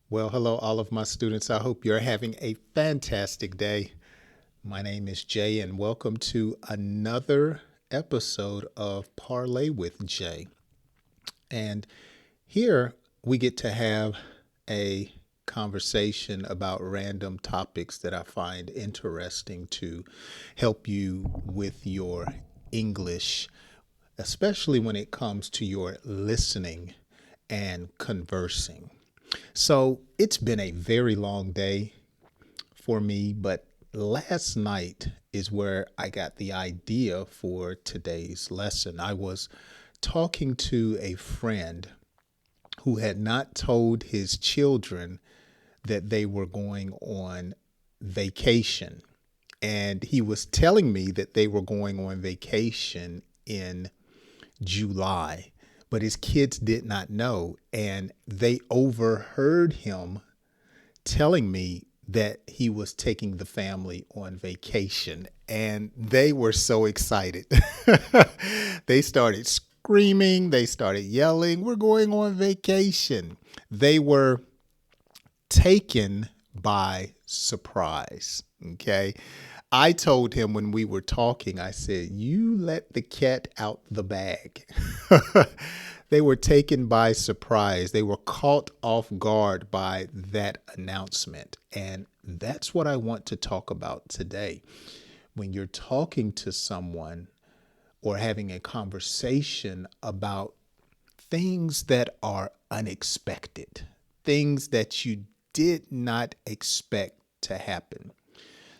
Well, hello, all of my students. I hope you're having a fantastic day. My name is Jay, and welcome to another episode of Parlay with Jay. And here we get to have a conversation about random topics that I find interesting to help you with your English, especially when it comes to your listening and conversing. So it's been a very long day for me, but last night is where I got the idea for today's lesson. I was talking to a friend who had not told his children that they were going on vacation. And he was telling me that they were going on vacation in July, but his kids did not know. And they overheard him telling me that he was taking the family on vacation. And they were so excited. They started screaming, they started yelling, "We're going on vacation." They were taken by surprise. Okay. I told him when we were talking, I said, "You let the cat out the bag." They were taken by surprise. They were caught off guard by that announcement. And that's what I want to talk about today. When you're talking to someone or having a conversation about things that are unexpected, things that you did not expect to happen.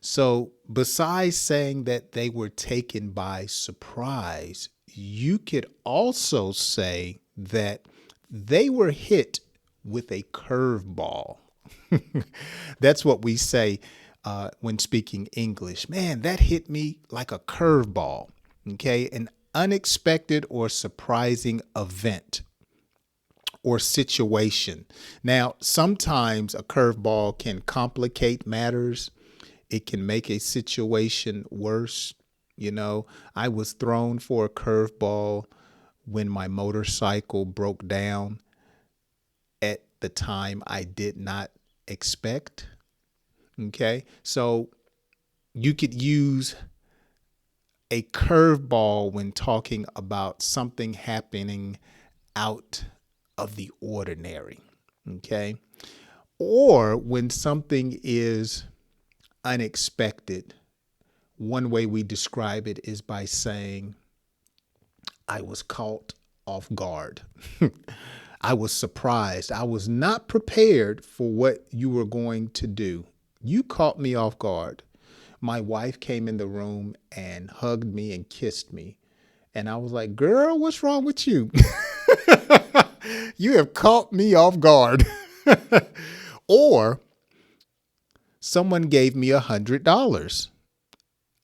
So, besides saying that they were taken by surprise, you could also say that they were hit with a curveball. That's what we say when speaking English. Man, that hit me like a curveball. Okay, an unexpected or surprising event or situation. Now, sometimes a curveball can complicate matters. It can make a situation worse. I was thrown for a curveball when my motorcycle broke down at the time I did not expect. Okay. So you could use a curveball when talking about something happening out of the ordinary. Okay. Or when something is unexpected. One way we describe it is by saying, "I was caught off guard." I was surprised. I was not prepared for what you were going to do. You caught me off guard. My wife came in the room and hugged me and kissed me. And I was like, "Girl, what's wrong with you?" You have caught me off guard. Or someone gave me $100.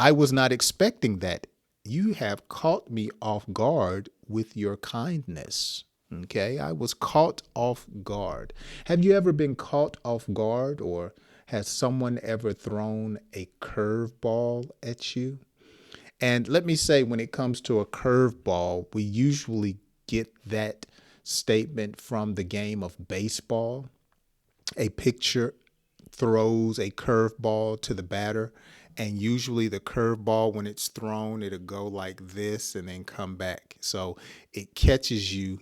I was not expecting that. You have caught me off guard with your kindness. Okay, I was caught off guard. Have you ever been caught off guard, or has someone ever thrown a curveball at you? And let me say, when it comes to a curveball, we usually get that statement from the game of baseball. A pitcher throws a curveball to the batter, and usually the curveball, when it's thrown, it'll go like this and then come back. So it catches you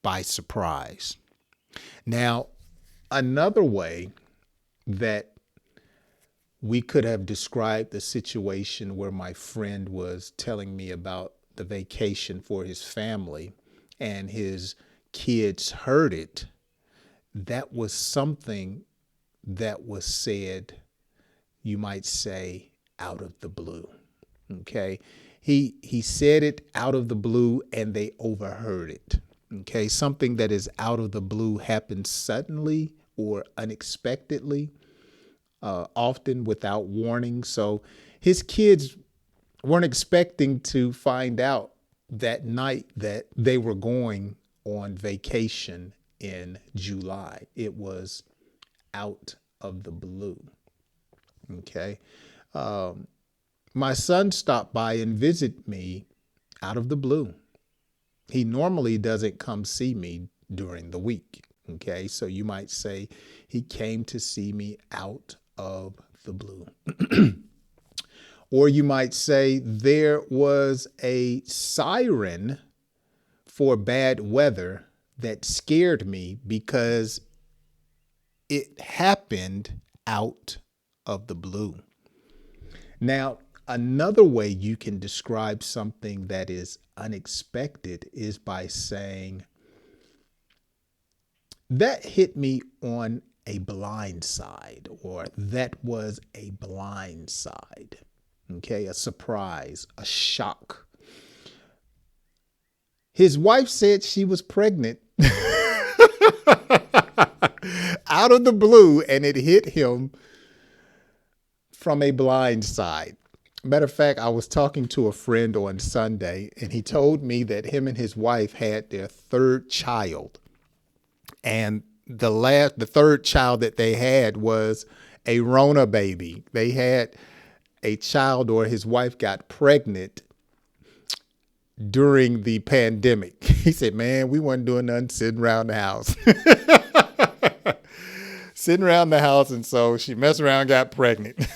by surprise. Now, another way that we could have described the situation where my friend was telling me about the vacation for his family and his kids heard it, that was something that was said, you might say, out of the blue. Okay. He said it out of the blue and they overheard it. Okay. Something that is out of the blue happens suddenly or unexpectedly, often without warning. So his kids weren't expecting to find out that night that they were going on vacation in July. It was out of the blue. Okay. Um, my son stopped by and visit me out of the blue. He normally doesn't come see me during the week. Okay, so you might say he came to see me out of the blue. Or you might say there was a siren for bad weather that scared me because it happened out of the blue. Now, another way you can describe something that is unexpected is by saying, that hit me on a blind side, or that was a blind side. Okay, a surprise, a shock. His wife said she was pregnant out of the blue, and it hit him from a blind side. Matter of fact, I was talking to a friend on Sunday, and he told me that him and his wife had their third child. And the third child that they had was a Rona baby. They had a child, or his wife got pregnant during the pandemic. He said, man, we weren't doing nothing, sitting around the house. Sitting around the house, and so she messed around, got pregnant.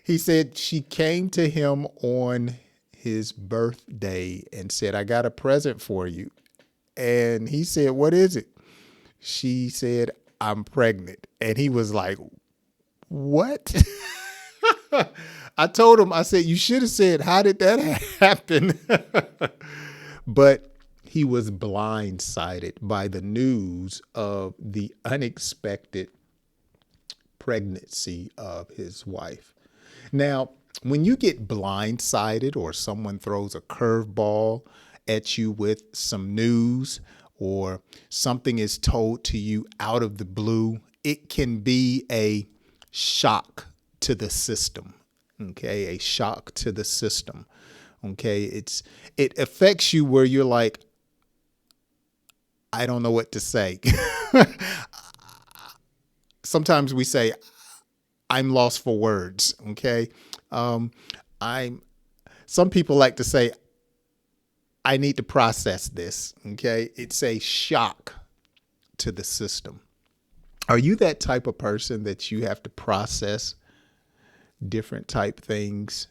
He said she came to him on his birthday and said, I got a present for you. And he said, what is it? She said, I'm pregnant. And he was like, what? I told him, I said, you should have said, how did that happen? But he was blindsided by the news of the unexpected pregnancy of his wife. Now, when you get blindsided, or someone throws a curveball at you with some news, or something is told to you out of the blue, it can be a shock to the system. Okay, a shock to the system. Okay, it affects you where you're like, I don't know what to say. Sometimes we say, I'm lost for words. Okay, some people like to say, I need to process this. Okay, it's a shock to the system. Are you that type of person that you have to process different type things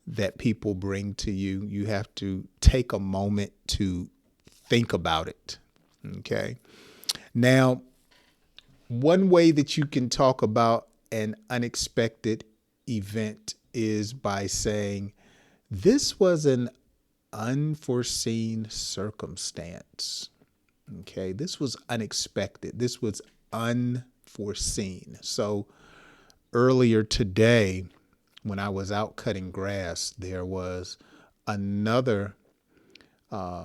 that people bring to you? You have to take a moment to think about it. Okay. Now, one way that you can talk about an unexpected event is by saying, this was an unforeseen circumstance. Okay. This was unexpected. This was unforeseen. So earlier today, when I was out cutting grass, there was another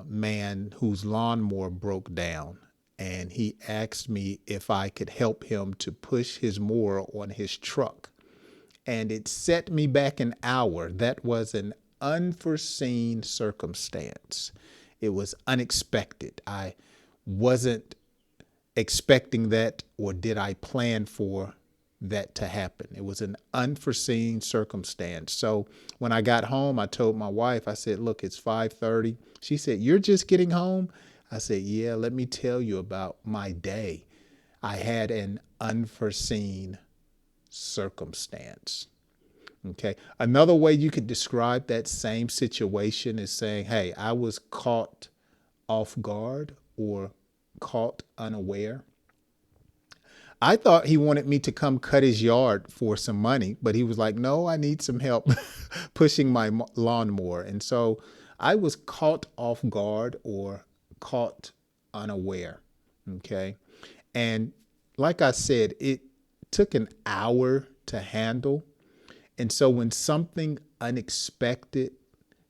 man whose lawnmower broke down, and he asked me if I could help him to push his mower on his truck. And it set me back an hour. That was an unforeseen circumstance. It was unexpected. I wasn't expecting that, or did I plan for that to happen? It was an unforeseen circumstance. So when I got home, I told my wife, I said, look, it's 5:30. She said, you're just getting home? I said, yeah, let me tell you about my day. I had an unforeseen circumstance. Okay. Another way you could describe that same situation is saying, hey, I was caught off guard, or caught unaware. I thought he wanted me to come cut his yard for some money, but he was like, no, I need some help pushing my lawnmower. And so I was caught off guard, or caught unaware. Okay. And like I said, it took an hour to handle. And so when something unexpected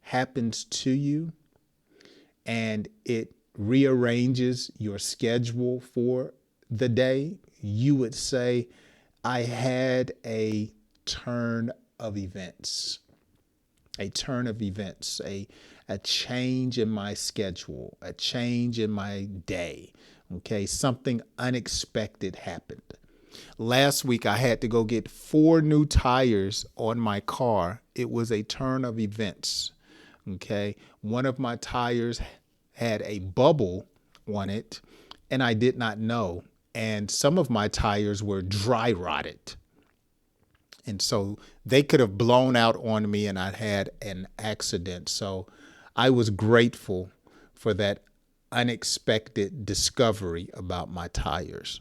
happens to you and it rearranges your schedule for the day, you would say, I had a turn of events, a change in my schedule, a change in my day. Okay. Something unexpected happened. Last week, I had to go get 4 new tires on my car. It was a turn of events. Okay. One of my tires had a bubble on it, and I did not know. And some of my tires were dry rotted. And so they could have blown out on me and I'd had an accident. So I was grateful for that unexpected discovery about my tires.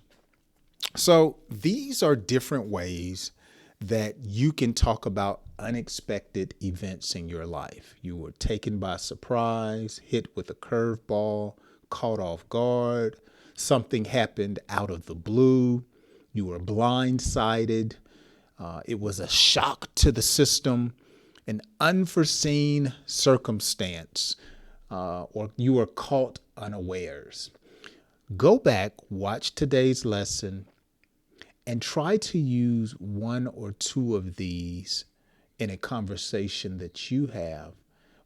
So these are different ways that you can talk about unexpected events in your life. You were taken by surprise, hit with a curveball, caught off guard, something happened out of the blue, you were blindsided, it was a shock to the system, an unforeseen circumstance, or you were caught unawares. Go back, watch today's lesson, and try to use one or two of these in a conversation that you have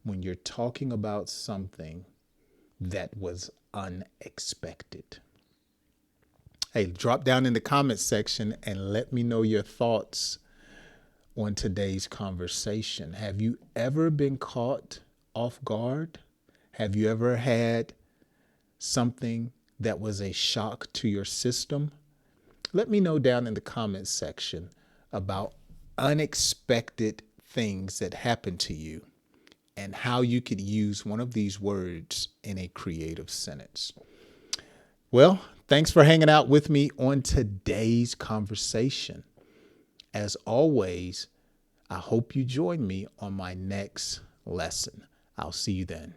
when you're talking about something that was unexpected. Hey, drop down in the comments section and let me know your thoughts on today's conversation. Have you ever been caught off guard? Have you ever had something that was a shock to your system? Let me know down in the comments section about unexpected things that happened to you and how you could use one of these words in a creative sentence. Well, thanks for hanging out with me on today's conversation. As always, I hope you join me on my next lesson. I'll see you then.